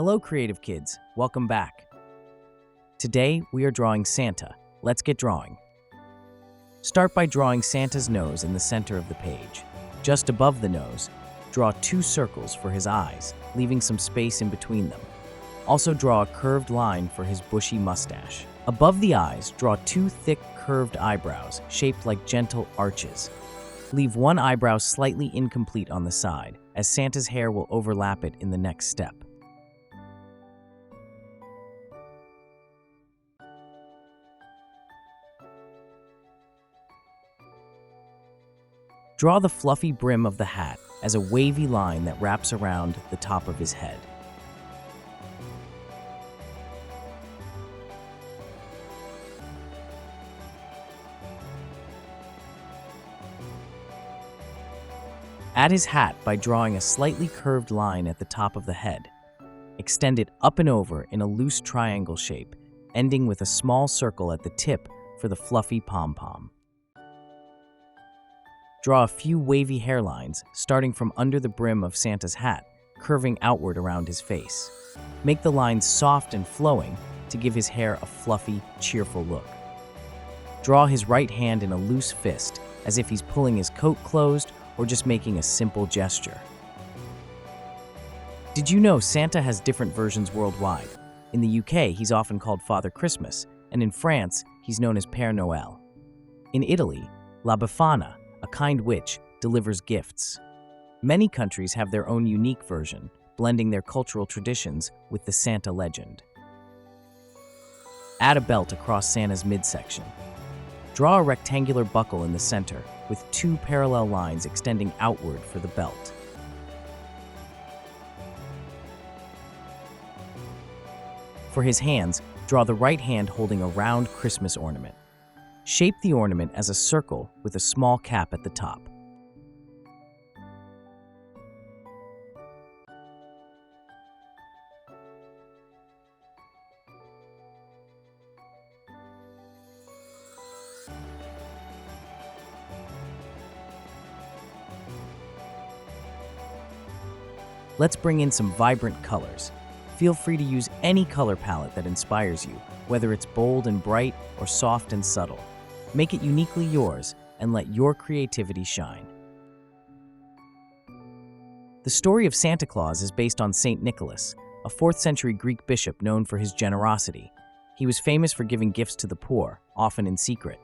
Hello, creative kids. Welcome back. Today, we are drawing Santa. Let's get drawing. Start by drawing Santa's nose in the center of the page. Just above the nose, draw 2 circles for his eyes, leaving some space in between them. Also draw a curved line for his bushy mustache. Above the eyes, draw 2 thick, curved eyebrows, shaped like gentle arches. Leave one eyebrow slightly incomplete on the side, as Santa's hair will overlap it in the next step. Draw the fluffy brim of the hat as a wavy line that wraps around the top of his head. Add his hat by drawing a slightly curved line at the top of the head. Extend it up and over in a loose triangle shape, ending with a small circle at the tip for the fluffy pom-pom. Draw a few wavy hairlines, starting from under the brim of Santa's hat, curving outward around his face. Make the lines soft and flowing to give his hair a fluffy, cheerful look. Draw his right hand in a loose fist, as if he's pulling his coat closed or just making a simple gesture. Did you know Santa has different versions worldwide? In the UK, he's often called Father Christmas, and in France, he's known as Père Noël. In Italy, La Befana, a kind witch, delivers gifts. Many countries have their own unique version, blending their cultural traditions with the Santa legend. Add a belt across Santa's midsection. Draw a rectangular buckle in the center, with 2 parallel lines extending outward for the belt. For his hands, draw the right hand holding a round Christmas ornament. Shape the ornament as a circle with a small cap at the top. Let's bring in some vibrant colors. Feel free to use any color palette that inspires you, whether it's bold and bright or soft and subtle. Make it uniquely yours and let your creativity shine. The story of Santa Claus is based on Saint Nicholas, a 4th century Greek bishop known for his generosity. He was famous for giving gifts to the poor, often in secret.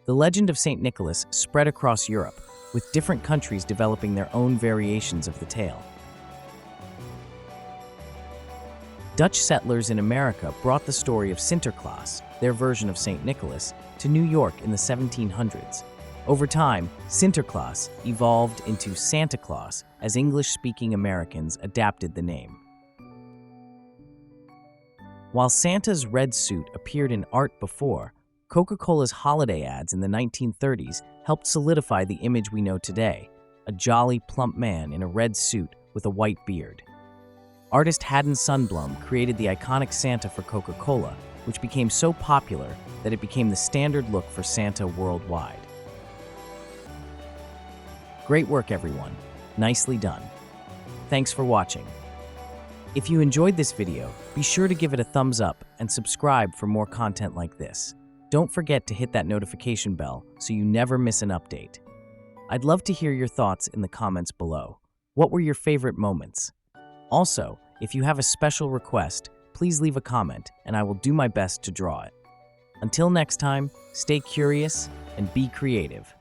The legend of Saint Nicholas spread across Europe, with different countries developing their own variations of the tale. Dutch settlers in America brought the story of Sinterklaas, their version of St. Nicholas, to New York in the 1700s. Over time, Sinterklaas evolved into Santa Claus as English-speaking Americans adapted the name. While Santa's red suit appeared in art before, Coca-Cola's holiday ads in the 1930s helped solidify the image we know today, a jolly, plump man in a red suit with a white beard. Artist Haddon Sundblom created the iconic Santa for Coca-Cola, which became so popular that it became the standard look for Santa worldwide. Great work, everyone. Nicely done. Thanks for watching. If you enjoyed this video, be sure to give it a thumbs up and subscribe for more content like this. Don't forget to hit that notification bell so you never miss an update. I'd love to hear your thoughts in the comments below. What were your favorite moments? Also, if you have a special request, please leave a comment and I will do my best to draw it. Until next time, stay curious and be creative.